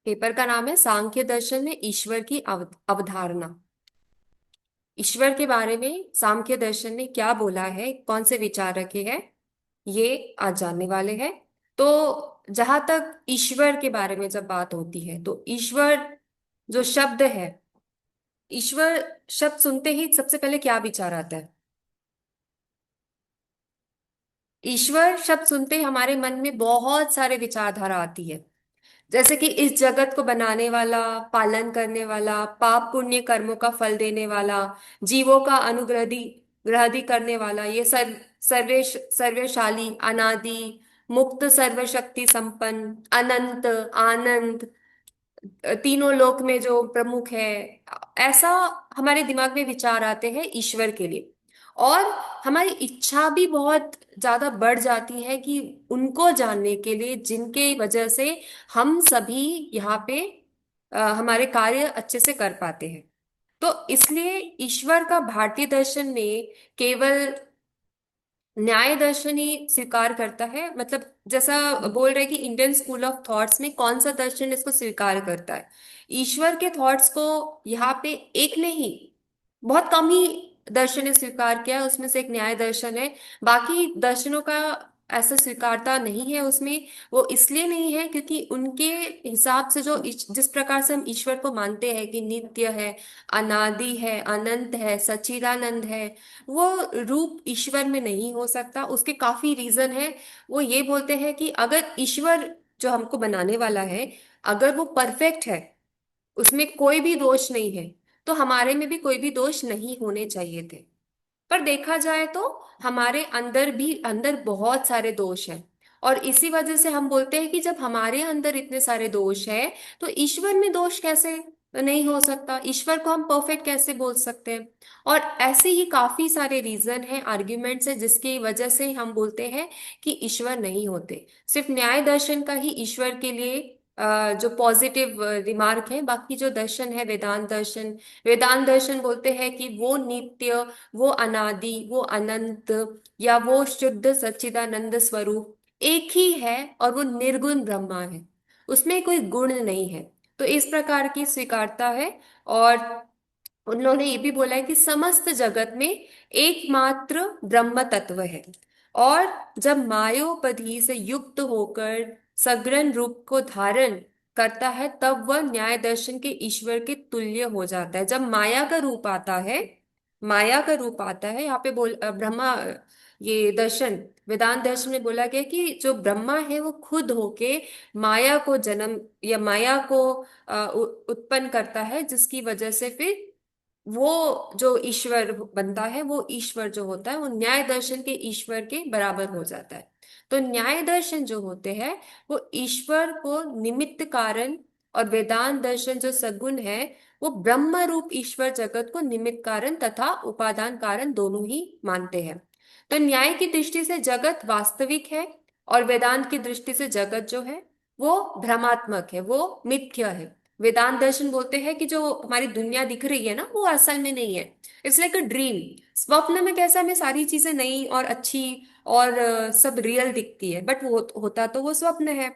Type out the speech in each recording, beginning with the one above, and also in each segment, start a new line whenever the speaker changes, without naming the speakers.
Paper का नाम है सांख्य दर्शन में ईश्वर की अवधारणा। ईश्वर के बारे में सांख्य दर्शन ने क्या बोला है, कौन से विचार रखे हैं, ये आज जानने वाले हैं। तो जहां तक ईश्वर के बारे में जब बात होती है तो ईश्वर जो शब्द है, ईश्वर शब्द सुनते ही सबसे पहले क्या विचार आता है? ईश्वर शब्द सुनते ही हमारे मन में बहुत सारे विचारधारा आती है। जैसे कि इस जगत को बनाने वाला, पालन करने वाला, पाप पुण्य कर्मों का फल देने वाला, जीवों का अनुग्रही ग्रहदी करने वाला, ये सर्वशाली, अनादि, मुक्त, सर्वशक्ति संपन्न, अनंत, आनंद, तीनों लोक में जो प्रमुख है, ऐसा हमारे दिमाग में विचार आते हैं ईश्वर के लिए। और हमारी इच्छा भी बहुत ज्यादा बढ़ जाती है कि उनको जानने के लिए जिनके वजह से हम सभी यहाँ पे हमारे कार्य अच्छे से कर पाते हैं। तो इसलिए ईश्वर का भारतीय दर्शन में केवल न्याय दर्शन ही स्वीकार करता है। मतलब जैसा बोल रहे कि इंडियन स्कूल ऑफ थॉट्स में कौन सा दर्शन इसको स्वीकार करता है, ईश्वर के थॉट्स को यहाँ पे एक ने ही, बहुत कम ही दर्शन ने स्वीकार किया है। उसमें से एक न्याय दर्शन है। बाकी दर्शनों का ऐसा स्वीकारता नहीं है उसमें। वो इसलिए नहीं है क्योंकि उनके हिसाब से जो जिस प्रकार से हम ईश्वर को मानते हैं कि नित्य है, अनादि है, अनंत है, सच्चिदानंद है, वो रूप ईश्वर में नहीं हो सकता। उसके काफी रीजन है। वो ये बोलते हैं कि अगर ईश्वर जो हमको बनाने वाला है, अगर वो परफेक्ट है, उसमें कोई भी दोष नहीं है, तो हमारे में भी कोई भी दोष नहीं होने चाहिए थे। पर देखा जाए तो हमारे अंदर भी अंदर बहुत सारे दोष हैं। और इसी वजह से हम बोलते हैं कि जब हमारे अंदर इतने सारे दोष है तो ईश्वर में दोष कैसे नहीं हो सकता, ईश्वर को हम परफेक्ट कैसे बोल सकते हैं। और ऐसे ही काफी सारे रीजन हैं, आर्ग्यूमेंट्स हैं, जिसकी वजह से हम बोलते हैं कि ईश्वर नहीं होते। सिर्फ न्याय दर्शन का ही ईश्वर के लिए जो पॉजिटिव रिमार्क है। बाकी जो दर्शन है, वेदांत दर्शन, वेदांत दर्शन बोलते हैं कि वो नित्य, वो अनादि, वो अनंत, या वो शुद्ध सच्चिदानंद स्वरूप एक ही है, और वो निर्गुण ब्रह्मा है, उसमें कोई गुण नहीं है। तो इस प्रकार की स्वीकारता है। और उन्होंने ये भी बोला है कि समस्त जगत में एकमात्र ब्रह्म तत्व है। और जब मायोपधि से युक्त होकर सगुण रूप को धारण करता है, तब वह न्याय दर्शन के ईश्वर के तुल्य हो जाता है। जब माया का रूप आता है, माया का रूप आता है यहाँ पे ब्रह्मा, ये दर्शन, वेदांत दर्शन में बोला गया कि जो ब्रह्मा है वो खुद होके माया को जन्म या माया को उत्पन्न करता है, जिसकी वजह से फिर वो जो ईश्वर बनता है, वो ईश्वर जो होता है वो न्याय दर्शन के ईश्वर के बराबर हो जाता है। तो न्याय दर्शन जो होते हैं वो ईश्वर को निमित्त कारण, और वेदांत दर्शन जो सगुण है वो ब्रह्म रूप ईश्वर जगत को निमित्त कारण तथा उपादान कारण दोनों ही मानते हैं। तो न्याय की दृष्टि से जगत वास्तविक है, और वेदांत की दृष्टि से जगत जो है वो भ्रमात्मक है, वो मिथ्य है। वेदांत दर्शन बोलते हैं कि जो हमारी दुनिया दिख रही है ना, वो असल में नहीं है। It's like a dream. स्वप्न में कैसा हमें सारी चीजें नई और अच्छी और सब रियल दिखती है, बट वो होता तो वो स्वप्न है।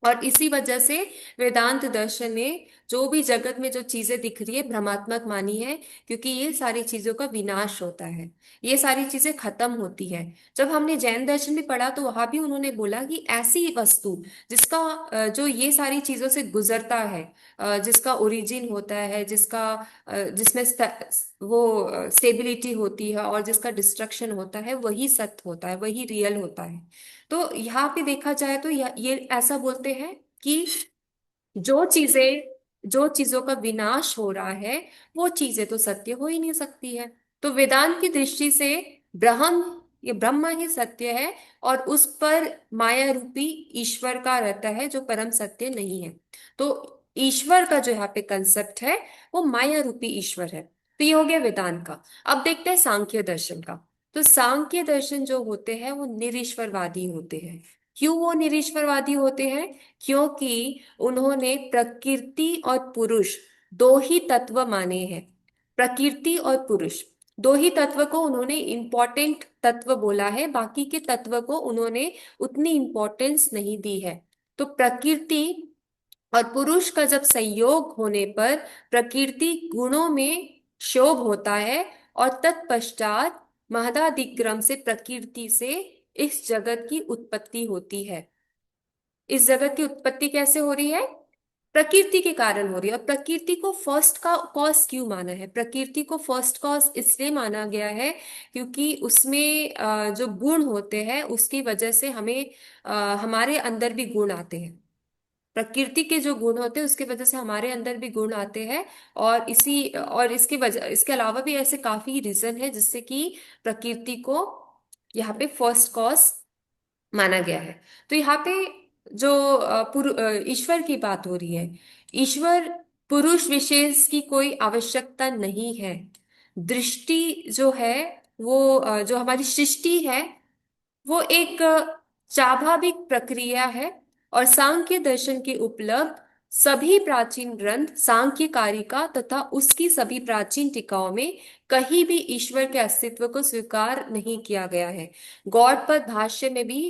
और इसी वजह से वेदांत दर्शन ने जो भी जगत में जो चीजें दिख रही है भ्रमात्मक मानी है, क्योंकि ये सारी चीजों का विनाश होता है, ये सारी चीजें खत्म होती है। जब हमने जैन दर्शन में पढ़ा तो वहां भी उन्होंने बोला कि ऐसी वस्तु जिसका जो ये सारी चीजों से गुजरता है, जिसका ओरिजिन होता है, जिसका जिसमें वो स्टेबिलिटी होती है और जिसका डिस्ट्रक्शन होता है, वही सत्य होता है, वही रियल होता है। तो यहाँ पे देखा जाए तो ये ऐसा बोलते हैं कि जो चीजें जो चीजों का विनाश हो रहा है, वो चीजें तो सत्य हो ही नहीं सकती है। तो वेदांत की दृष्टि से ब्रह्म, ये ब्रह्म ही सत्य है, और उस पर माया रूपी ईश्वर का रहता है जो परम सत्य नहीं है। तो ईश्वर का जो यहाँ पे कंसेप्ट है वो माया रूपी ईश्वर है। तो ये हो गया वेदांत का। अब देखते हैं सांख्य दर्शन का। तो सांख्य दर्शन जो होते हैं वो निरीश्वरवादी होते हैं। क्यों वो निरीश्वरवादी होते हैं? क्योंकि उन्होंने प्रकृति और पुरुष दो ही तत्व माने हैं। प्रकृति और पुरुष दो ही तत्व को उन्होंने इंपॉर्टेंट तत्व बोला है, बाकी के तत्व को उन्होंने उतनी इंपॉर्टेंस नहीं दी है। तो प्रकृति और पुरुष का जब संयोग होने पर प्रकृति गुणों में क्षोभ होता है, और तत्पश्चात महदादिक्रम से प्रकृति से इस जगत की उत्पत्ति होती है। इस जगत की उत्पत्ति कैसे हो रही है? प्रकृति के कारण हो रही है। और प्रकृति को फर्स्ट का कॉज क्यों माना है? प्रकृति को फर्स्ट कॉज इसलिए माना गया है क्योंकि उसमें जो गुण होते हैं उसकी वजह से हमें हमारे अंदर भी गुण आते हैं। प्रकृति के जो गुण होते हैं उसकी वजह से हमारे अंदर भी गुण आते हैं। और इसकी वजह, इसके अलावा भी ऐसे काफी रीजन है जिससे कि प्रकृति को यहाँ पे फर्स्ट कॉज माना गया है। तो यहाँ पे जो ईश्वर की बात हो रही है, ईश्वर पुरुष विशेष की कोई आवश्यकता नहीं है। दृष्टि जो है वो जो हमारी सृष्टि है वो एक स्वाभाविक प्रक्रिया है। और सांख्य दर्शन के उपलब्ध सभी प्राचीन ग्रंथ सांख्य कारिका तथा उसकी सभी प्राचीन टीकाओं में कहीं भी ईश्वर के अस्तित्व को स्वीकार नहीं किया गया है। गौड़पद भाष्य में भी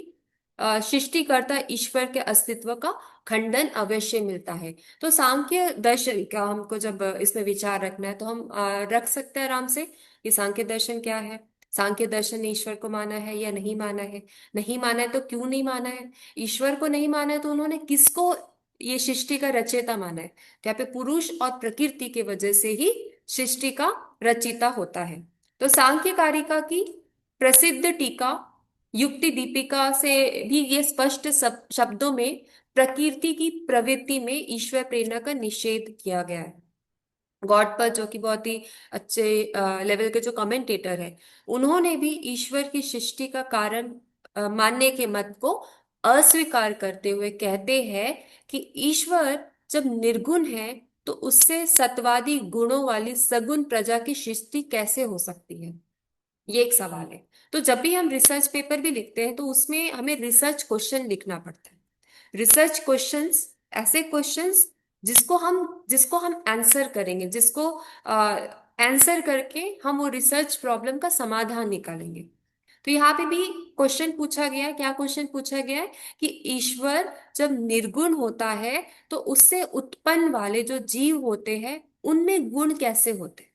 सृष्टिकर्ता ईश्वर के अस्तित्व का खंडन अवश्य मिलता है। तो सांख्य दर्शन का हमको जब इसमें विचार रखना है तो हम रख सकते हैं आराम से कि सांख्य दर्शन क्या है। सांख्य दर्शन ने ईश्वर को माना है या नहीं माना है? नहीं माना है तो क्यों नहीं माना है? ईश्वर को नहीं माना है तो उन्होंने किसको ये सृष्टि का रचयिता माना है? तो यहाँ पे पुरुष और प्रकृति के वजह से ही सृष्टि का रचिता होता है। तो सांख्य कारिका की प्रसिद्ध टीका युक्ति दीपिका से भी ये स्पष्ट शब्दों में प्रकृति की प्रवृत्ति में ईश्वर प्रेरणा का निषेध किया गया है। गॉड पर जो कि बहुत ही अच्छे लेवल के जो कमेंटेटर है, उन्होंने भी ईश्वर की सृष्टि का कारण मानने के मत को अस्वीकार करते हुए कहते हैं कि ईश्वर जब निर्गुण है तो उससे सत्वादी गुणों वाली सगुण प्रजा की सृष्टि कैसे हो सकती है? ये एक सवाल है। तो जब भी हम रिसर्च पेपर भी लिखते हैं तो उसमें हमें रिसर्च क्वेश्चन लिखना पड़ता है। रिसर्च क्वेश्चंस, ऐसे क्वेश्चंस जिसको हम आंसर करेंगे, जिसको आंसर करके हम वो रिसर्च प्रॉब्लम का समाधान निकालेंगे। तो यहाँ पे भी क्वेश्चन पूछा गया है। क्या क्वेश्चन पूछा गया है? कि ईश्वर जब निर्गुण होता है तो उससे उत्पन्न वाले जो जीव होते हैं उनमें गुण कैसे होते हैं?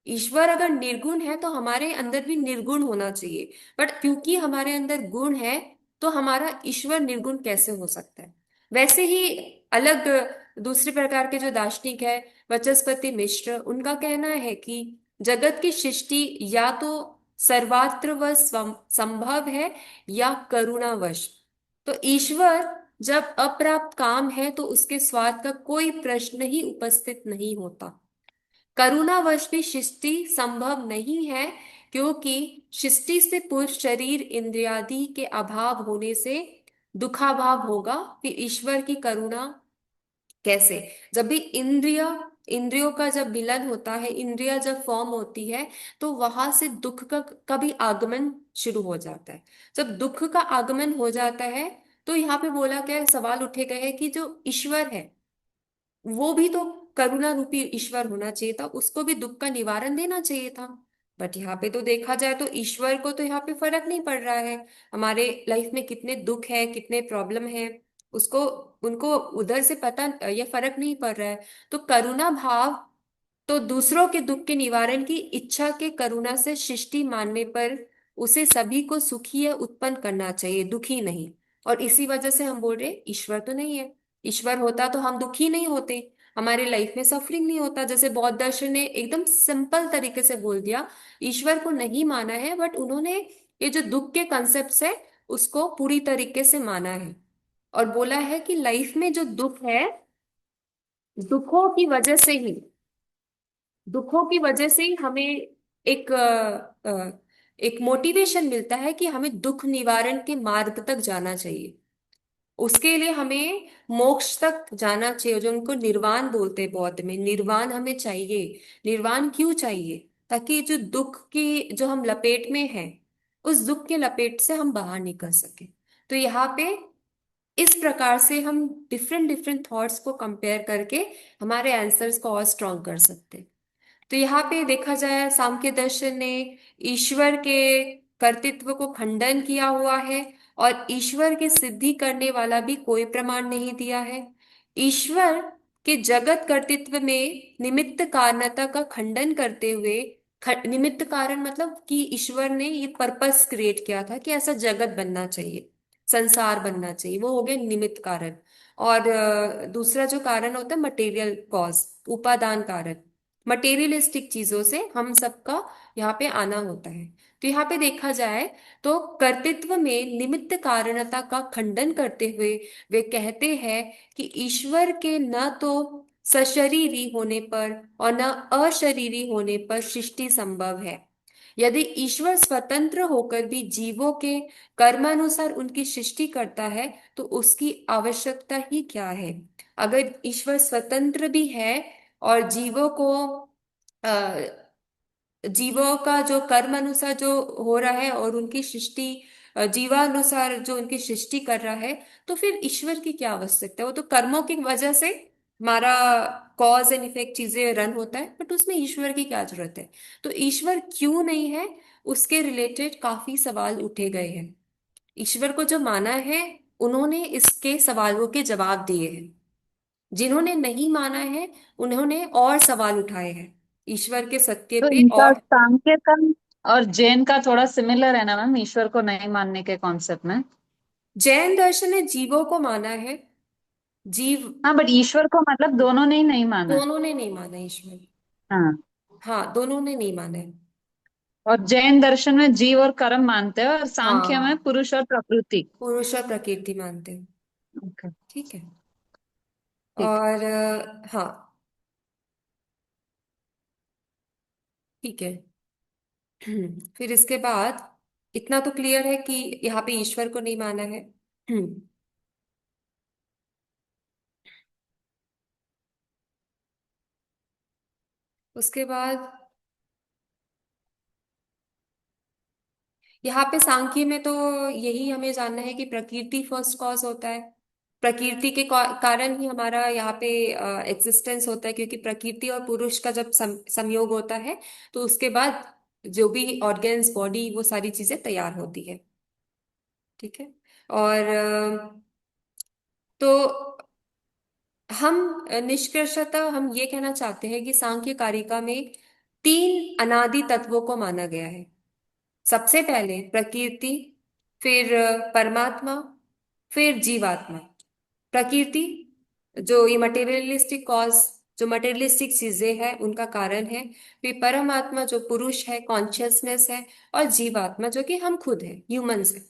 ईश्वर अगर निर्गुण है तो हमारे अंदर भी निर्गुण होना चाहिए, बट क्योंकि हमारे अंदर गुण है तो हमारा ईश्वर निर्गुण कैसे हो सकता है? वैसे ही अलग दूसरे प्रकार के जो दार्शनिक है, वचस्पति मिश्र, उनका कहना है कि जगत की सृष्टि या तो सर्वात्र व संभव है या करुणावश। तो ईश्वर जब अप्राप्त काम है तो उसके स्वाद का कोई प्रश्न ही उपस्थित नहीं होता। करुणावश भी सृष्टि संभव नहीं है क्योंकि सृष्टि से पूर्व शरीर इंद्रियादि के अभाव होने से दुखाभाव होगा। फिर ईश्वर की करुणा कैसे? जब भी इंद्रियों का जब मिलन होता है, इंद्रिया जब फॉर्म होती है तो वहां से दुख का भी आगमन शुरू हो जाता है। जब दुख का आगमन हो जाता है तो यहाँ पे बोला क्या सवाल उठे गए हैं कि जो ईश्वर है वो भी तो करुणा रूपी ईश्वर होना चाहिए था, उसको भी दुख का निवारण देना चाहिए था। बट यहाँ पे तो देखा जाए तो ईश्वर को तो यहाँ पे फर्क नहीं पड़ रहा है। हमारे लाइफ में कितने दुख है, कितने प्रॉब्लम है, उसको उनको उधर से पता या फर्क नहीं पड़ रहा है। तो करुणा भाव तो दूसरों के दुख के निवारण की इच्छा के करुणा से सृष्टि मानने पर उसे सभी को सुखी या उत्पन्न करना चाहिए, दुखी नहीं। और इसी वजह से हम बोल रहे ईश्वर तो नहीं है। ईश्वर होता तो हम दुखी नहीं होते, हमारे लाइफ में सफरिंग नहीं होता। जैसे बौद्ध दर्शन ने एकदम सिंपल तरीके से बोल दिया, ईश्वर को नहीं माना है, बट उन्होंने ये जो दुख के कंसेप्ट है उसको पूरी तरीके से माना है। और बोला है कि लाइफ में जो दुख है, दुखों की वजह से ही दुखों की वजह से ही हमें एक एक मोटिवेशन मिलता है कि हमें दुख निवारण के मार्ग तक जाना चाहिए। उसके लिए हमें मोक्ष तक जाना चाहिए, जो उनको निर्वाण बोलते हैं बौद्ध में। निर्वाण हमें चाहिए। निर्वाण क्यों चाहिए? ताकि जो दुख की जो हम लपेट में हैं, उस दुख के लपेट से हम बाहर निकल सके। तो यहाँ पे इस प्रकार से हम डिफरेंट डिफरेंट थॉट्स को कंपेयर करके हमारे आंसर्स को और स्ट्रॉन्ग कर सकते हैं। तो यहाँ पे देखा जाए सांख्य दर्शन ने ईश्वर के कर्तृत्व को खंडन किया हुआ है, और ईश्वर के सिद्धि करने वाला भी कोई प्रमाण नहीं दिया है। ईश्वर के जगत कर्तृत्व में निमित्त कारणता का खंडन करते हुए, निमित्त कारण मतलब कि ईश्वर ने ये पर्पस क्रिएट किया था कि ऐसा जगत बनना चाहिए, संसार बनना चाहिए, वो हो गए निमित्त कारण। और दूसरा जो कारण होता है मटेरियल कॉज, उपादान कारण, मटेरियलिस्टिक चीजों से हम सबका यहाँ पे आना होता है। तो यहाँ पे देखा जाए तो कर्तृत्व में निमित्त कारणता का खंडन करते हुए वे कहते हैं कि ईश्वर के न तो सशरीरी होने पर और न अशरीरी होने पर सृष्टि संभव है। यदि ईश्वर स्वतंत्र होकर भी जीवों के कर्मानुसार उनकी सृष्टि करता है तो उसकी आवश्यकता ही क्या है। अगर ईश्वर स्वतंत्र भी है और जीवों को जीवों का जो कर्म अनुसार जो हो रहा है और उनकी सृष्टि जीवानुसार जो उनकी सृष्टि कर रहा है, तो फिर ईश्वर की क्या आवश्यकता है। वो तो कर्मों की वजह से हमारा कॉज एंड इफेक्ट चीजें रन होता है, बट उसमें ईश्वर की क्या जरूरत है। तो ईश्वर क्यों नहीं है, उसके रिलेटेड काफी सवाल उठे गए हैं। ईश्वर को जो माना है उन्होंने इसके सवालों के जवाब दिए हैं, जिन्होंने नहीं माना है उन्होंने और सवाल उठाए हैं ईश्वर के सत्य
तो
पे।
इनका
और
सांख्य का और जैन का थोड़ा सिमिलर है ना मैम, ईश्वर को नहीं मानने के कॉन्सेप्ट में।
जैन दर्शन ने जीवों को माना है। जीव,
हाँ, बट ईश्वर को मतलब दोनों ने ही नहीं माना।
दोनों ने नहीं माना ईश्वर।
हाँ।
हाँ, दोनों ने नहीं माना है।
और जैन दर्शन में जीव और कर्म मानते हैं, और सांख्य में
हाँ,
पुरुष और प्रकृति।
पुरुष और प्रकृति मानते हैं।
ओके।
ठीक है।
ठीक।
और हाँ, ठीक है। फिर इसके बाद इतना तो क्लियर है कि यहाँ पे ईश्वर को नहीं माना है। उसके बाद यहाँ पे सांख्य में तो यही हमें जानना है कि प्रकृति फर्स्ट कॉज होता है। प्रकृति के कारण ही हमारा यहाँ पे एग्जिस्टेंस होता है, क्योंकि प्रकृति और पुरुष का जब संयोग होता है तो उसके बाद जो भी ऑर्गन्स बॉडी वो सारी चीजें तैयार होती है। ठीक है। और तो हम निष्कर्षतः हम ये कहना चाहते हैं कि सांख्य कारिका में तीन अनादि तत्वों को माना गया है। सबसे पहले प्रकृति, फिर परमात्मा, फिर जीवात्मा। प्रकृति जो ये मटेरियलिस्टिक कॉज, जो मटेरियलिस्टिक चीजें हैं उनका कारण है। फिर परमात्मा जो पुरुष है, कॉन्शियसनेस है। और जीवात्मा जो कि हम खुद हैं, ह्यूमंस हैं।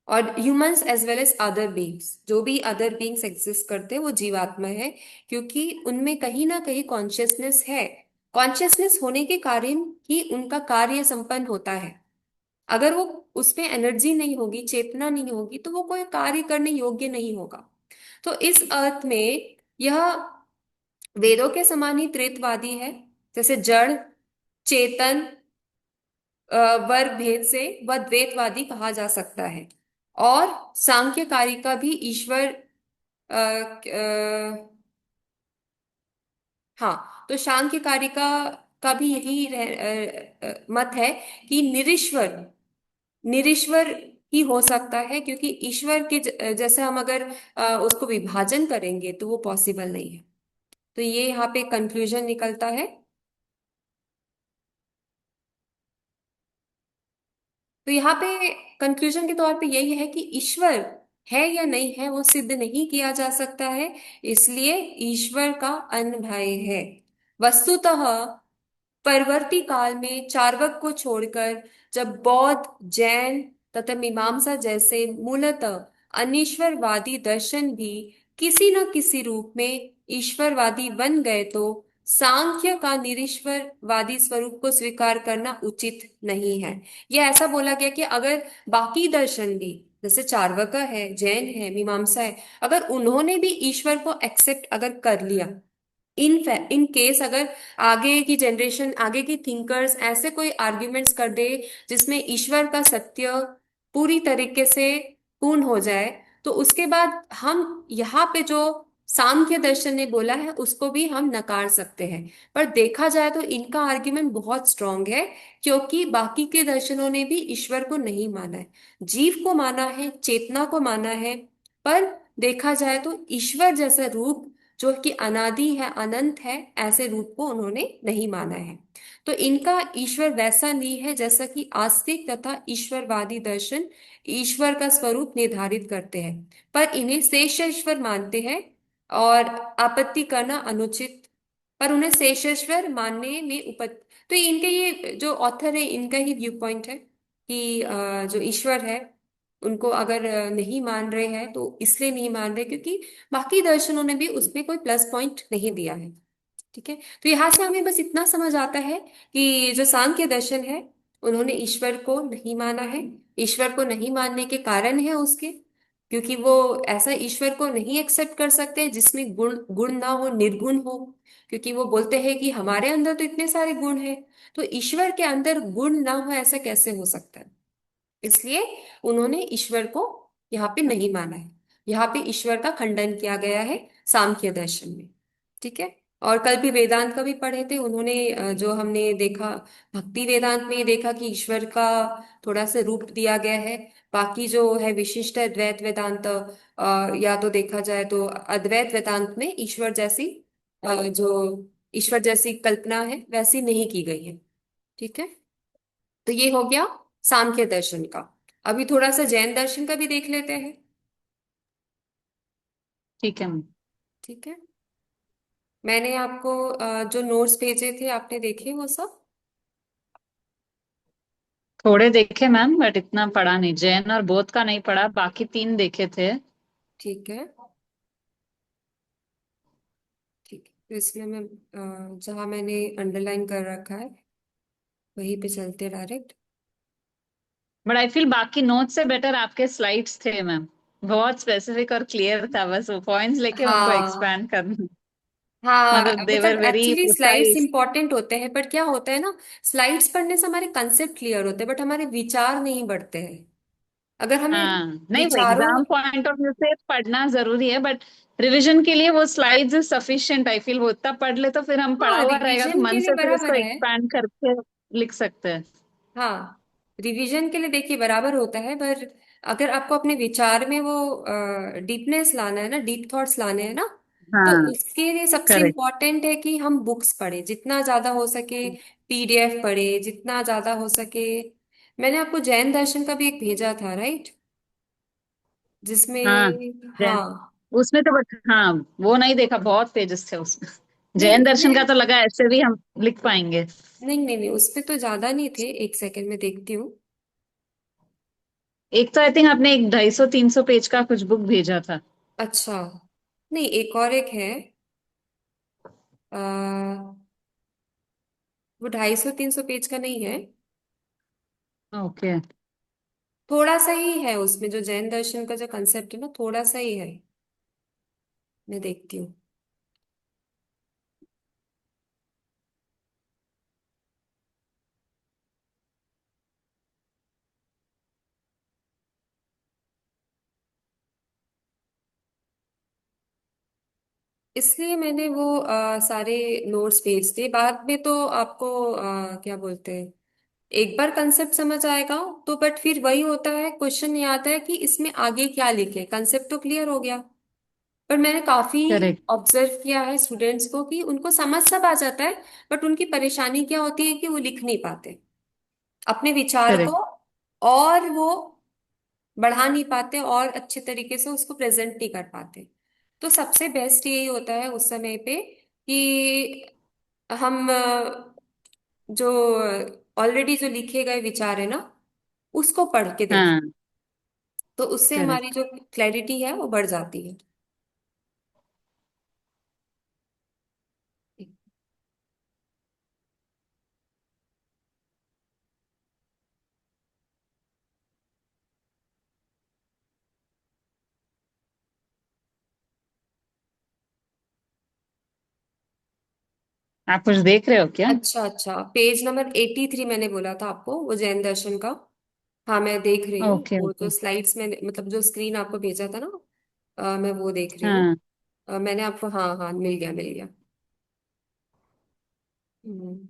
और humans as well as other beings, जो भी अदर बींग्स एग्जिस्ट करते हैं वो जीवात्मा है, क्योंकि उनमें कहीं ना कहीं कॉन्शियसनेस है। कॉन्शियसनेस होने के कारण ही उनका कार्य संपन्न होता है। अगर वो उसमें एनर्जी नहीं होगी, चेतना नहीं होगी, तो वो कोई कार्य करने योग्य नहीं होगा। तो इस अर्थ में यह वेदों के समान ही त्रेतवादी है। जैसे जड़, चेतन, वर्ग भेद से वह द्वैतवादी कहा जा सकता है। और सांख्यकारी का भी ईश्वर हाँ, तो सांख्यकारी का भी यही मत है कि निरीश्वर, निरीश्वर ही हो सकता है, क्योंकि ईश्वर के जैसे हम अगर उसको विभाजन करेंगे तो वो पॉसिबल नहीं है। तो ये यहाँ पे कंक्लूजन निकलता है। तो यहाँ पे कंक्लूजन के तौर पे यही है कि ईश्वर है या नहीं है वो सिद्ध नहीं किया जा सकता है, इसलिए ईश्वर का अनभय है। वस्तुतः परवर्ती काल में चार्वाक को छोड़कर जब बौद्ध, जैन तथा मीमांसा जैसे मूलतः अनीश्वरवादी दर्शन भी किसी न किसी रूप में ईश्वरवादी बन गए, तो सांख्य का निरीश्वरवादी स्वरूप को स्वीकार करना उचित नहीं है। यह ऐसा बोला गया कि अगर बाकी दर्शन भी, जैसे चार्वाक है, जैन है, मीमांसा है, अगर उन्होंने भी ईश्वर को एक्सेप्ट अगर कर लिया, इन केस अगर आगे की जनरेशन, आगे की थिंकर्स ऐसे कोई आर्ग्यूमेंट्स कर दे जिसमें ईश्वर का सत्य पूरी तरीके से पूर्ण हो जाए, तो उसके बाद हम यहाँ पे जो सांख्य दर्शन ने बोला है उसको भी हम नकार सकते हैं। पर देखा जाए तो इनका आर्ग्यूमेंट बहुत स्ट्रांग है, क्योंकि बाकी के दर्शनों ने भी ईश्वर को नहीं माना है, जीव को माना है, चेतना को माना है। पर देखा जाए तो ईश्वर जैसा रूप जो कि अनादि है, अनंत है, ऐसे रूप को उन्होंने नहीं माना है। तो इनका ईश्वर वैसा नहीं है जैसा कि आस्तिक तथा ईश्वरवादी दर्शन ईश्वर का स्वरूप निर्धारित करते हैं, पर इन्हें शेषेश्वर मानते हैं। और आपत्ति करना अनुचित, पर उन्हें शेषेश्वर मानने में तो इनके ये जो ऑथर है इनका ही व्यू पॉइंट है कि जो ईश्वर है उनको अगर नहीं मान रहे हैं तो इसलिए नहीं मान रहे क्योंकि बाकी दर्शनों ने भी उसमें कोई प्लस पॉइंट नहीं दिया है। ठीक है, तो यहाँ से हमें बस इतना समझ आता है कि जो सांख्य दर्शन है उन्होंने ईश्वर को नहीं माना है। ईश्वर को नहीं मानने के कारण है उसके, क्योंकि वो ऐसा ईश्वर को नहीं एक्सेप्ट कर सकते जिसमें गुण गुण ना हो, निर्गुण हो। क्योंकि वो बोलते हैं कि हमारे अंदर तो इतने सारे गुण हैं, तो ईश्वर के अंदर गुण ना हो ऐसा कैसे हो सकता है। इसलिए उन्होंने ईश्वर को यहाँ पे नहीं माना है। यहाँ पे ईश्वर का खंडन किया गया है सांख्य दर्शन में। ठीक है, और कल भी वेदांत का भी पढ़े थे उन्होंने, जो हमने देखा भक्ति वेदांत में ये देखा कि ईश्वर का थोड़ा सा रूप दिया गया है। बाकी जो है विशिष्ट अद्वैत वेदांत, या तो देखा जाए तो अद्वैत वेदांत में ईश्वर जैसी जो ईश्वर जैसी कल्पना है वैसी नहीं की गई है। ठीक है, तो ये हो गया सांख्य दर्शन का। अभी थोड़ा सा जैन दर्शन का भी देख लेते हैं।
ठीक है मैम।
ठीक है, मैंने आपको जो नोट्स भेजे थे आपने देखे वो सब?
थोड़े देखे मैम, बट इतना पढ़ा नहीं, जैन और बोध का नहीं पढ़ा, बाकी तीन देखे थे।
ठीक है, ठीक है, तो इसमें मैं जहाँ मैंने अंडरलाइन कर रखा है वहीं पे चलते डायरेक्ट।
बट आई फील बाकी नोट से बेटर आपके स्लाइड्स थे मैम, बहुत स्पेसिफिक और क्लियर था, बस वो पॉइंट्स लेके उनको
हाँ
एक्सपैंड करना।
हाँ,
मतलब दे वर
मतलब
very
actually slides
precise.
Important होते हैं, बट क्या होता है ना, स्लाइड्स पढ़ने से हमारे कंसेप्ट क्लियर होते हैं बट हमारे विचार नहीं बढ़ते हैं। अगर हमें
हाँ, नहीं वो
विचारों,
एग्जाम पॉइंट ऑफ व्यू से पढ़ना जरूरी है, बट रिवीजन के लिए वो स्लाइड्स सफिशिएंट आई फील, वो उतना पढ़ ले तो फिर हम पढ़ा
हाँ
हुआ रहेगा तो
रिवीजन के
मन
लिए
से फिर उसको
बराबर है।
एक्सपैंड करके लिख सकते हैं।
हाँ, रिवीजन के लिए देखिए बराबर होता है, पर अगर आपको अपने विचार में वो डीपनेस लाना है ना, डीप थॉट्स लाने हैं ना, तो
हाँ,
उसके लिए सबसे
करेक्ट।
इम्पोर्टेंट है कि हम बुक्स पढ़े जितना ज्यादा हो सके, पीडीएफ पढ़े जितना ज्यादा हो सके। मैंने आपको जैन दर्शन का भी एक भेजा था, राइट,
हाँ,
जिसमें
जैन
हाँ।
उसमें तो बट हाँ, वो नहीं देखा, बहुत पेजेस थे उसमें।
नहीं
जैन दर्शन का
उसमें,
तो लगा ऐसे भी हम लिख पाएंगे।
नहीं उसमें तो ज्यादा नहीं थे, एक सेकंड में देखती हूँ।
एक तो आई थिंक आपने एक 250-300 पेज का कुछ बुक भेजा था।
अच्छा, नहीं एक और एक है, आ, वो 250-300 पेज का नहीं है।
ओके।
थोड़ा सा ही है उसमें, जो जैन दर्शन का जो कंसेप्ट है ना थोड़ा सा ही है। मैं देखती हूँ। इसलिए मैंने वो सारे नोट्स भेज दिए। बाद में तो आपको क्या बोलते हैं, एक बार कंसेप्ट समझ आएगा तो, बट फिर वही होता है, क्वेश्चन ये आता है कि इसमें आगे क्या लिखे, कंसेप्ट तो क्लियर हो गया। पर मैंने काफी
करेक्ट।
ऑब्जर्व किया है स्टूडेंट्स को कि उनको समझ सब आ जाता है, बट उनकी परेशानी क्या होती है कि वो लिख नहीं पाते अपने विचार को,
करेक्ट।
और वो बढ़ा नहीं पाते और अच्छे तरीके से उसको प्रेजेंट नहीं कर पाते। तो सबसे बेस्ट यही होता है उस समय पे कि हम जो ऑलरेडी जो लिखे गए विचार है ना उसको पढ़ के देखें,
हाँ,
तो उससे
करेक्ट।
हमारी जो क्लैरिटी है वो बढ़ जाती है।
आप कुछ देख रहे हो क्या?
अच्छा अच्छा, पेज नंबर 83 मैंने बोला था आपको, वो जैन दर्शन का। हाँ मैं देख रही हूँ,
ओके,
वो जो
ओके।
स्लाइड्स में मतलब जो स्क्रीन आपको भेजा था ना, मैं वो देख रही हूँ।
हाँ,
मैंने आपको, हाँ हाँ मिल गया मिल गया। हम्म,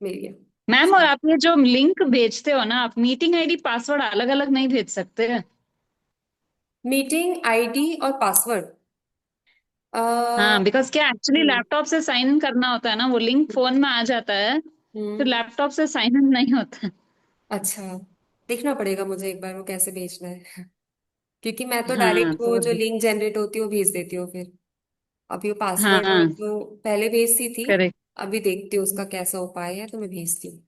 मिल गया।
मैम, और आप ये जो लिंक भेजते हो ना, आप मीटिंग आईडी पासवर्ड अलग अलग नहीं भेज सकते?
मीटिंग आईडी और पासवर्ड।
हाँ, बिकॉज क्या एक्चुअली
हम्म
लैपटॉप से साइन इन करना होता है ना, वो लिंक फोन में आ जाता है, फिर
हम्म,
लैपटॉप से साइन इन नहीं होता।
अच्छा, देखना पड़ेगा मुझे एक बार वो कैसे भेजना है। क्योंकि मैं तो
हाँ
डायरेक्ट वो
तो
जो लिंक जनरेट होती है वो भेज देती हूँ फिर। अभी वो पासवर्ड
हाँ,
तो पहले भेजती थी।
करेक्ट।
अभी देखती हूँ उसका कैसा उपाय है तो मैं भेजती हूँ।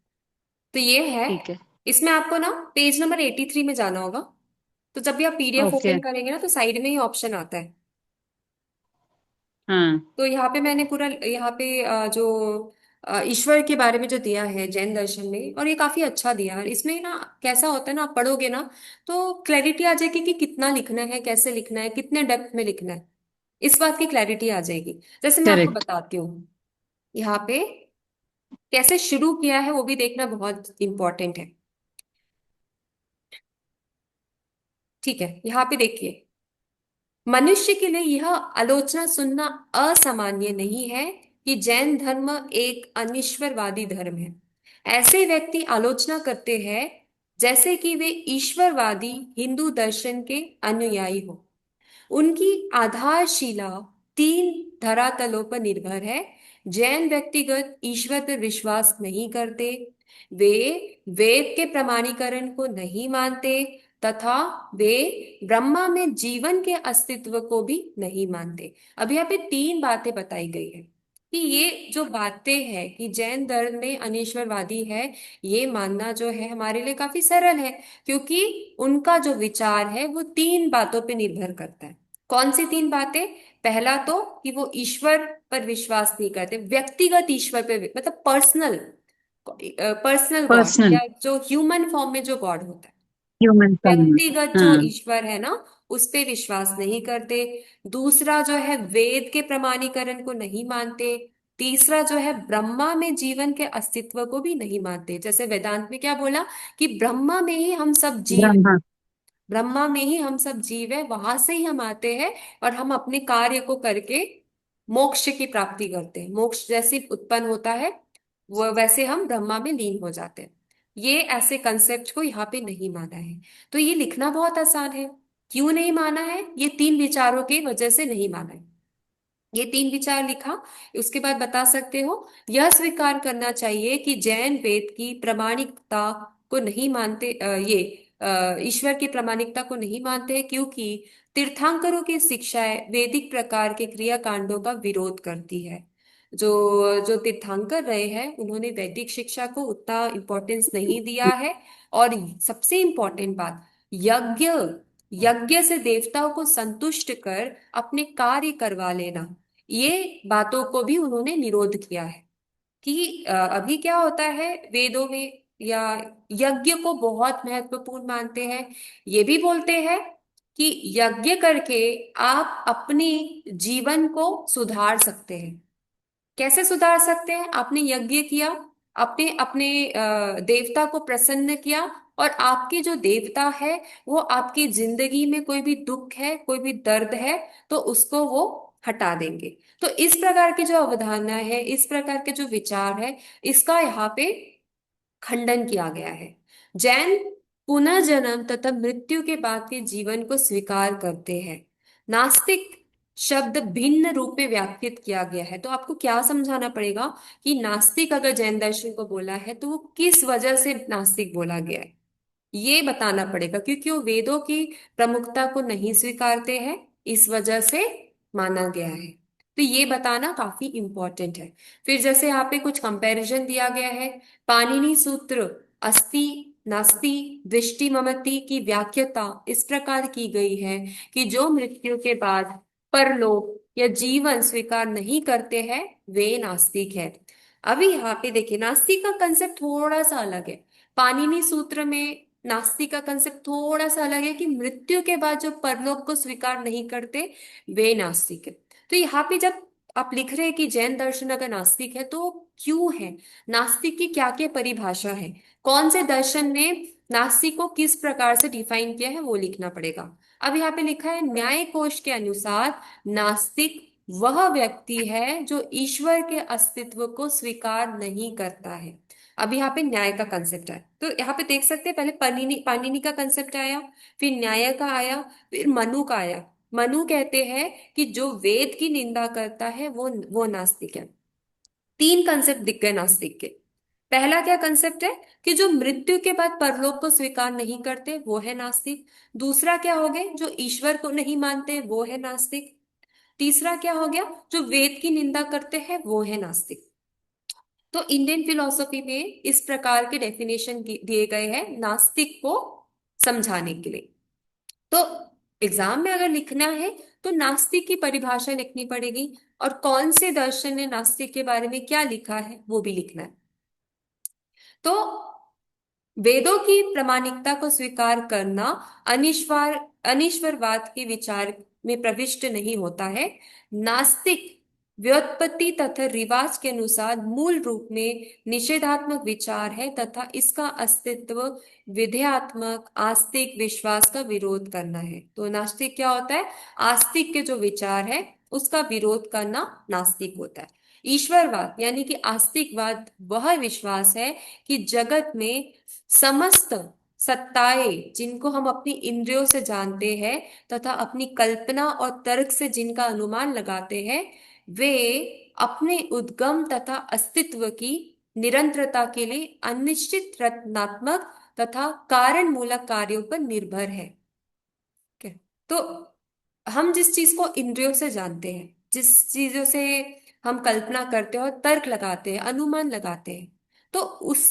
तो ये है।
ठीक है।
इसमें आपको ना पेज नंबर 83 में जाना होगा। तो जब भी आप पीडीएफ
ओके।
ओपन करेंगे ना तो साइड में ही ऑप्शन आता है।
हाँ।
तो यहाँ पे मैंने पूरा यहाँ पे जो ईश्वर के बारे में जो दिया है जैन दर्शन में, और ये काफी अच्छा दिया है। इसमें ना कैसा होता है ना, आप पढ़ोगे ना तो क्लैरिटी आ जाएगी कि कितना लिखना है, कैसे लिखना है, कितने डेप्थ में लिखना है। इस बात की क्लैरिटी आ जाएगी। जैसे मैं आपको
करेक्ट।
बताती हूँ यहाँ पे कैसे शुरू किया है, वो भी देखना बहुत इंपॉर्टेंट है। ठीक है, यहाँ पे देखिए। मनुष्य के लिए यह आलोचना सुनना असामान्य नहीं है कि जैन धर्म एक अनिश्वरवादी धर्म है। ऐसे व्यक्ति आलोचना करते हैं जैसे कि वे ईश्वरवादी हिंदू दर्शन के अनुयायी हो। उनकी आधारशिला तीन धरातलों पर निर्भर है। जैन व्यक्तिगत ईश्वर पर विश्वास नहीं करते। वे वेद के प्रमाणीकरण को नहीं मानते तथा वे ब्रह्मा में जीवन के अस्तित्व को भी नहीं मानते। अब यहाँ पे तीन बातें बताई गई है कि ये जो बातें हैं कि जैन धर्म में अनीश्वरवादी है, ये मानना जो है हमारे लिए काफी सरल है। क्योंकि उनका जो विचार है वो तीन बातों पे निर्भर करता है। कौन सी तीन बातें? पहला तो कि वो ईश्वर पर विश्वास नहीं करते, व्यक्तिगत ईश्वर पे, मतलब पर्सनल, पर्सनल गॉड,
पर्सनल।
या जो ह्यूमन फॉर्म में जो गॉड होता है,
ह्यूमन फॉर्म।
व्यक्तिगत जो
हाँ।
ईश्वर है ना, उस पे विश्वास नहीं करते। दूसरा जो है वेद के प्रमाणीकरण को नहीं मानते। तीसरा जो है ब्रह्मा में जीवन के अस्तित्व को भी नहीं मानते। जैसे वेदांत में क्या बोला कि ब्रह्मा में ही हम सब जीव,
ब्रह्मा।
ब्रह्मा में ही हम सब जीव है, वहां से ही हम आते हैं और हम अपने कार्य को करके मोक्ष की प्राप्ति करते हैं। मोक्ष जैसे उत्पन्न होता है वो वैसे हम ब्रह्मा में लीन हो जाते हैं। ये ऐसे कंसेप्ट को यहाँ पे नहीं माना है। तो ये लिखना बहुत आसान है। क्यों नहीं माना है? ये तीन विचारों की वजह से नहीं माना है। ये तीन विचार लिखा। उसके बाद बता सकते हो, यह स्वीकार करना चाहिए कि जैन वेद की प्रामाणिकता को नहीं मानते, ईश्वर की प्रामाणिकता को नहीं मानते हैं क्योंकि तीर्थंकरों की शिक्षाएं वैदिक प्रकार के क्रियाकांडों का विरोध करती है। जो जो तीर्थंकर रहे हैं उन्होंने वैदिक शिक्षा को उतना इम्पोर्टेंस नहीं दिया है। और सबसे इम्पोर्टेंट बात, यज्ञ, यज्ञ से देवताओं को संतुष्ट कर अपने कार्य करवा लेना, ये बातों को भी उन्होंने निरोध किया है। कि अभी क्या होता है वेदों में, या यज्ञ को बहुत महत्वपूर्ण मानते हैं। ये भी बोलते हैं कि यज्ञ करके आप अपनी जीवन को सुधार सकते हैं। कैसे सुधार सकते हैं? आपने यज्ञ किया, अपने अपने देवता को प्रसन्न किया, और आपके जो देवता है वो आपकी जिंदगी में कोई भी दुख है, कोई भी दर्द है, तो उसको वो हटा देंगे। तो इस प्रकार की जो अवधारणा है, इस प्रकार के जो विचार है, इसका यहाँ पे खंडन किया गया है। जैन पुनर्जन्म तथा मृत्यु के बाद के जीवन को स्वीकार करते हैं। नास्तिक शब्द भिन्न रूप में व्याख्यात किया गया है। तो आपको क्या समझाना पड़ेगा कि नास्तिक अगर जैन दर्शन को बोला है तो वो किस वजह से नास्तिक बोला गया है, ये बताना पड़ेगा। क्योंकि वो वेदों की प्रमुखता को नहीं स्वीकारते हैं, इस वजह से माना गया है। तो ये बताना काफी इंपॉर्टेंट है। फिर जैसे यहाँ पे कुछ कंपैरिजन दिया गया है। पाणिनि सूत्र अस्ति नास्ति दृष्टि ममति की व्याख्याता इस प्रकार की गई है कि जो मृत्यु के बाद परलोक या जीवन स्वीकार नहीं करते हैं वे नास्तिक है। अभी यहाँ पे देखिए, नास्तिक का कंसेप्ट थोड़ा सा अलग है। पाणिनि सूत्र में नास्तिक का कंसेप्ट थोड़ा सा अलग है कि मृत्यु के बाद जो परलोक को स्वीकार नहीं करते वे नास्तिक है। तो यहाँ पे जब आप लिख रहे हैं कि जैन दर्शन अगर नास्तिक है तो क्यों है, नास्तिक की क्या क्या परिभाषा है, कौन से दर्शन ने नास्तिक को किस प्रकार से डिफाइन किया है, वो लिखना पड़ेगा। अब यहाँ पे लिखा है न्याय कोश के अनुसार नास्तिक वह व्यक्ति है जो ईश्वर के अस्तित्व को स्वीकार नहीं करता है। अब यहाँ पे न्याय का कंसेप्ट आया, तो यहाँ पे देख सकते हैं पहले पाणिनि पाणिनि का कंसेप्ट आया, फिर न्याय का आया, फिर मनु का आया। मनु कहते हैं कि जो वेद की निंदा करता है वो नास्तिक है। तीन कंसेप्ट दिख गए नास्तिक के। पहला क्या कंसेप्ट है कि जो मृत्यु के बाद परलोक को स्वीकार नहीं करते वो है नास्तिक। दूसरा क्या हो गया, जो ईश्वर को नहीं मानते वो है नास्तिक। तीसरा क्या हो गया, जो वेद की निंदा करते हैं वो है नास्तिक। तो इंडियन फिलोसफी में इस प्रकार के डेफिनेशन दिए गए हैं नास्तिक को समझाने के लिए। तो एग्जाम में अगर लिखना है तो नास्तिक की परिभाषा लिखनी पड़ेगी, और कौन से दर्शन ने नास्तिक के बारे में क्या लिखा है वो भी लिखना है। तो वेदों की प्रामाणिकता को स्वीकार करना अनीश्वरवाद के विचार में प्रविष्ट नहीं होता है। नास्तिक व्युत्पत्ति तथा रिवाज के अनुसार मूल रूप में निषेधात्मक विचार है तथा इसका अस्तित्व विधेयात्मक आस्तिक विश्वास का विरोध करना है। तो नास्तिक क्या होता है, आस्तिक के जो विचार है उसका विरोध करना नास्तिक होता है। ईश्वरवाद यानी कि आस्तिकवाद वह विश्वास है कि जगत में समस्त सत्ताएं जिनको हम अपनी इंद्रियों से जानते हैं तथा अपनी कल्पना और तर्क से जिनका अनुमान लगाते हैं, वे अपने उद्गम तथा अस्तित्व की निरंतरता के लिए अनिश्चित रचनात्मक तथा कारण मूलक कार्यों पर निर्भर है। ठीक है? तो हम जिस चीज को इंद्रियों से जानते हैं, जिस चीजों से हम कल्पना करते हैं और तर्क लगाते हैं, अनुमान लगाते हैं, तो उस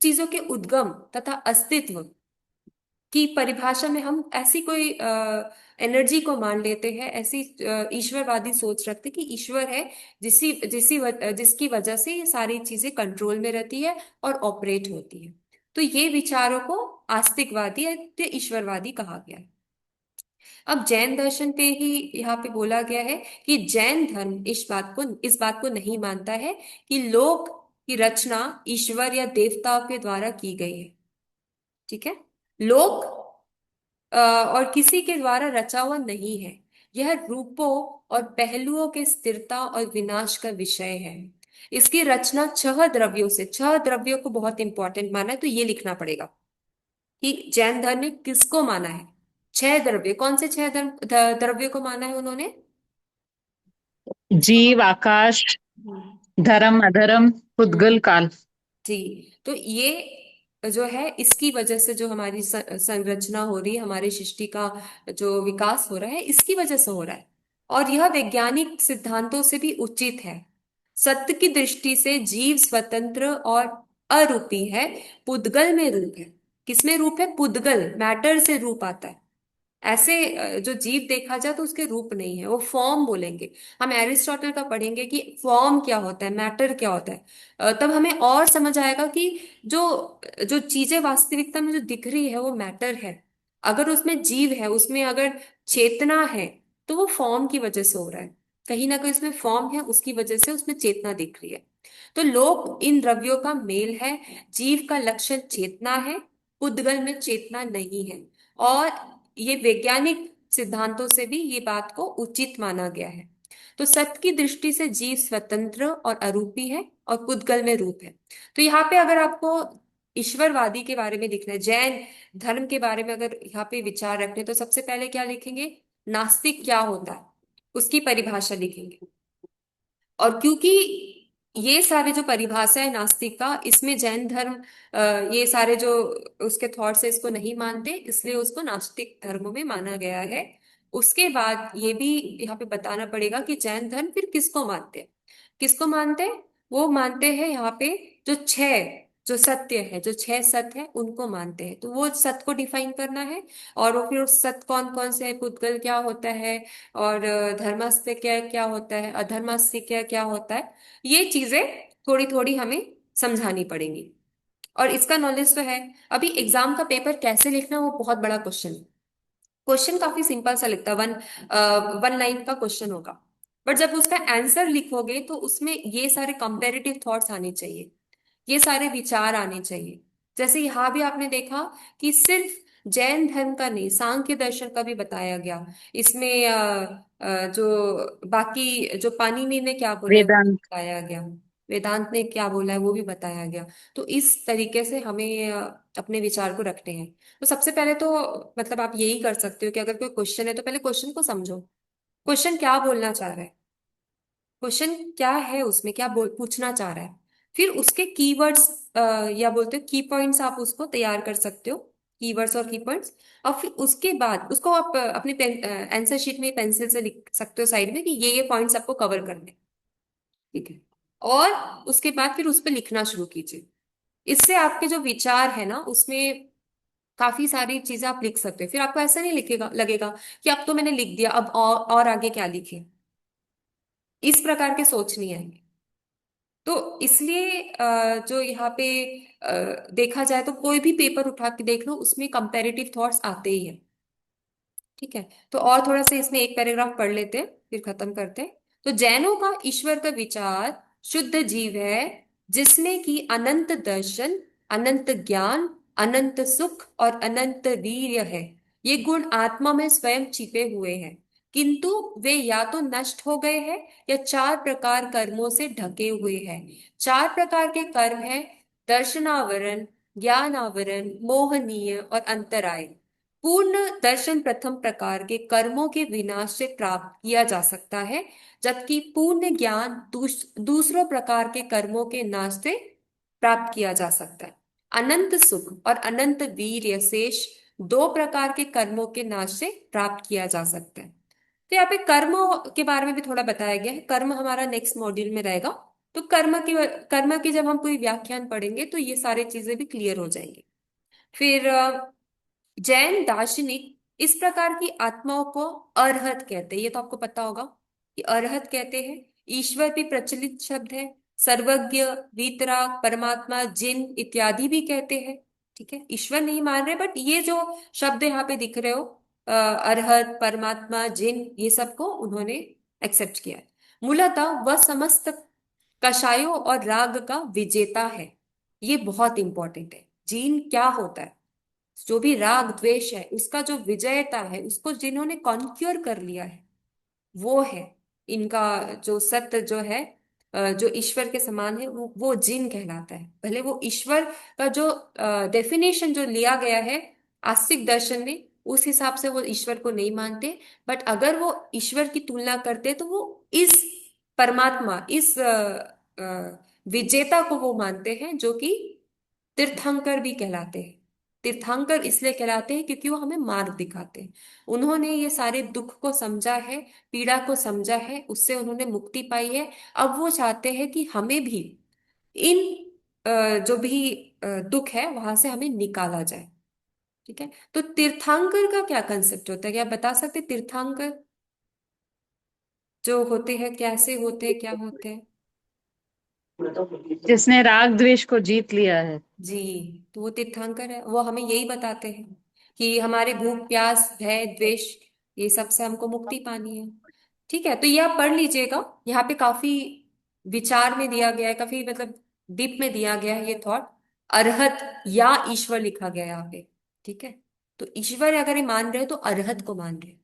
चीजों के उद्गम तथा अस्तित्व की परिभाषा में हम ऐसी कोई एनर्जी को मान लेते हैं, ऐसी ईश्वरवादी सोच रखते हैं कि ईश्वर है जिसकी वजह से ये सारी चीजें कंट्रोल में रहती है और ऑपरेट होती है। तो ये विचारों को आस्तिकवादी या ईश्वरवादी कहा गया है। अब जैन दर्शन पे ही यहाँ पे बोला गया है कि जैन धर्म इस बात को नहीं मानता है कि लोक की रचना ईश्वर या देवताओं के द्वारा की गई है। ठीक है, लोक और किसी के द्वारा रचा हुआ नहीं है। यह रूपों और पहलुओं के स्थिरता और विनाश का विषय है। इसकी रचना छह द्रव्यों से, छह द्रव्यों को बहुत इंपॉर्टेंट माना है, तो ये लिखना पड़ेगा कि जैन धर्म ने किसको माना है। छह द्रव्य, कौन से छह द्रव्यों को माना है उन्होंने।
जीव, आकाश,
हम्म।
धर्म, अधर्म,
हम्म।
पुद्गल, काल।
जी। तो ये जो है इसकी वजह से जो हमारी संरचना हो रही है, हमारी सृष्टि का जो विकास हो रहा है इसकी वजह से हो रहा है, और यह वैज्ञानिक सिद्धांतों से भी उचित है। सत्य की दृष्टि से जीव स्वतंत्र और अरूपी है, पुद्गल में रूप है। किसमें रूप है, पुद्गल, मैटर से रूप आता है। ऐसे जो जीव देखा जाए तो उसके रूप नहीं है, वो फॉर्म बोलेंगे। हम एरिस्टोटल का पढ़ेंगे कि फॉर्म क्या होता है, मैटर क्या होता है, तब हमें और समझ आएगा कि जो जो चीजें वास्तविकता में जो दिख रही है वो मैटर है। अगर उसमें जीव है, उसमें अगर चेतना है, तो वो फॉर्म की वजह से हो रहा है। कहीं ना कहीं उसमें फॉर्म है, उसकी वजह से उसमें चेतना दिख रही है। तो लोक इन द्रव्यों का मेल है। जीव का लक्षण चेतना है, उद्गल में चेतना नहीं है। और ये वैज्ञानिक सिद्धांतों से भी ये बात को उचित माना गया है। तो सत्य की दृष्टि से जीव स्वतंत्र और अरूपी है और पुद्गल में रूप है। तो यहाँ पे अगर आपको ईश्वरवादी के बारे में लिखना है, जैन धर्म के बारे में अगर यहाँ पे विचार रखने, तो सबसे पहले क्या लिखेंगे, नास्तिक क्या होता है उसकी परिभाषा लिखेंगे। और क्योंकि ये सारे जो परिभाषा है नास्तिक का, इसमें जैन धर्म ये सारे जो उसके थॉट्स है इसको नहीं मानते, इसलिए उसको नास्तिक धर्म में माना गया है। उसके बाद ये भी यहाँ पे बताना पड़ेगा कि जैन धर्म फिर किसको मानते हैं। किसको मानते हैं, वो मानते हैं यहाँ पे जो छह, जो सत्य है, जो छह सत्य है उनको मानते हैं। तो वो सत्य को डिफाइन करना है, और वो फिर सत्य कौन कौन से है, पुद्गल क्या होता है, और धर्मास्त्य क्या क्या होता है, अधर्मास्त्य क्या क्या होता है, ये चीजें थोड़ी थोड़ी हमें समझानी पड़ेंगी। और इसका नॉलेज तो है। अभी एग्जाम का पेपर कैसे लिखना वो बहुत बड़ा क्वेश्चन है। क्वेश्चन काफी सिंपल सा लिखता है, वन लाइन का क्वेश्चन होगा, बट जब उसका आंसर लिखोगे तो उसमें ये सारे कंपेरेटिव थॉट्स आने चाहिए, ये सारे विचार आने चाहिए। जैसे यहाँ भी आपने देखा कि सिर्फ जैन धर्म का नहीं, सांख्य दर्शन का भी बताया गया इसमें। जो बाकी जो पाणिनि ने क्या बोला है वो भी
वेदांत।
बताया गया। वेदांत ने क्या बोला है वो भी बताया गया। तो इस तरीके से हमें अपने विचार को रखने हैं। तो सबसे पहले तो मतलब आप यही कर सकते हो कि अगर कोई क्वेश्चन है तो पहले क्वेश्चन को समझो। क्वेश्चन क्या बोलना चाह रहा है, क्वेश्चन क्या है, उसमें क्या पूछना चाह रहा है। फिर उसके कीवर्ड्स या बोलते हो की पॉइंट्स, आप उसको तैयार कर सकते हो, कीवर्ड्स और की पॉइंट्स। और फिर उसके बाद उसको आप अपनी आंसर शीट में पेंसिल से लिख सकते हो साइड में कि ये पॉइंट्स आपको कवर करने हैं। ठीक है। और उसके बाद फिर उस पर लिखना शुरू कीजिए। इससे आपके जो विचार है ना उसमें काफी सारी चीजें आप लिख सकते हो। फिर आपको ऐसा नहीं लिखेगा लगेगा कि अब तो मैंने लिख दिया, अब और आगे क्या लिखे, इस प्रकार के सोच नहीं आएंगे। तो इसलिए जो यहाँ पे देखा जाए तो कोई भी पेपर उठा के देख लो उसमें कंपैरेटिव थॉट्स आते ही हैं। ठीक है। तो और थोड़ा सा इसमें एक पैराग्राफ पढ़ लेते हैं फिर खत्म करते हैं। तो जैनों का ईश्वर का विचार शुद्ध जीव है, जिसमें कि अनंत दर्शन, अनंत ज्ञान, अनंत सुख और अनंत वीर्य है। ये गुण आत्मा में स्वयं छिपे हुए हैं, किंतु वे या तो नष्ट हो गए हैं या चार प्रकार कर्मों से ढके हुए हैं। चार प्रकार के कर्म हैं: दर्शनावरण, ज्ञानावरण, मोहनीय और अंतराय। पूर्ण दर्शन प्रथम प्रकार के कर्मों के विनाश से प्राप्त किया जा सकता है, जबकि पूर्ण ज्ञान दूसरों प्रकार के कर्मों के नाश से प्राप्त किया जा सकता है। अनंत सुख और अनंत वीर्य शेष दो प्रकार के कर्मों के नाश से प्राप्त किया जा सकता है। तो यहाँ पे कर्म के बारे में भी थोड़ा बताया गया है। कर्म हमारा नेक्स्ट मॉड्यूल में रहेगा। तो कर्म की जब हम कोई व्याख्यान पढ़ेंगे तो ये सारी चीजें भी क्लियर हो जाएंगी। फिर जैन दार्शनिक इस प्रकार की आत्माओं को अरहत कहते हैं। ये तो आपको पता होगा कि अरहत कहते हैं। ईश्वर भी प्रचलित शब्द है। सर्वज्ञ, वीतराग, परमात्मा, जिन इत्यादि भी कहते हैं। ठीक है, ईश्वर नहीं मान रहे बट ये जो शब्द यहाँ पे दिख रहे हो, अरहत, परमात्मा, जिन, ये सबको उन्होंने एक्सेप्ट किया है। मूलतः वह समस्त कषायों और राग का विजेता है। ये बहुत इंपॉर्टेंट है। जीन क्या होता है? जो भी राग द्वेष है उसका जो विजयता है, उसको जिन्होंने कॉन्क्योर कर लिया है, वो है इनका जो सत्य जो है, जो ईश्वर के समान है, वो जिन कहलाता है। भले वो ईश्वर का जो डेफिनेशन जो लिया गया है आस्तिक दर्शन में, उस हिसाब से वो ईश्वर को नहीं मानते। बट अगर वो ईश्वर की तुलना करते तो वो इस परमात्मा, इस विजेता को वो मानते हैं, जो कि तीर्थंकर भी कहलाते हैं। तीर्थंकर इसलिए कहलाते हैं क्योंकि वो हमें मार्ग दिखाते हैं। उन्होंने ये सारे दुख को समझा है, पीड़ा को समझा है, उससे उन्होंने मुक्ति पाई है। अब वो चाहते हैं कि हमें भी इन जो भी दुख है वहां से हमें निकाला जाए। ठीक है। तो तीर्थंकर का क्या कंसेप्ट होता है, क्या आप बता सकते हैं? तीर्थंकर जो होते हैं कैसे होते हैं, क्या होते हैं?
जिसने राग द्वेष को जीत लिया है।
जी, तो वो तीर्थंकर है। वो हमें यही बताते हैं कि हमारे भूख प्यास भय द्वेष ये सब से हमको मुक्ति पानी है। ठीक है, तो ये आप पढ़ लीजिएगा। यहाँ पे काफी विचार में दिया गया है, काफी मतलब डीप में दिया गया है ये थॉट। अरहत या ईश्वर लिखा गया है यहाँ पे। ठीक है। तो ईश्वर अगर ये मान रहे हैं तो अरहत को मान रहे हैं।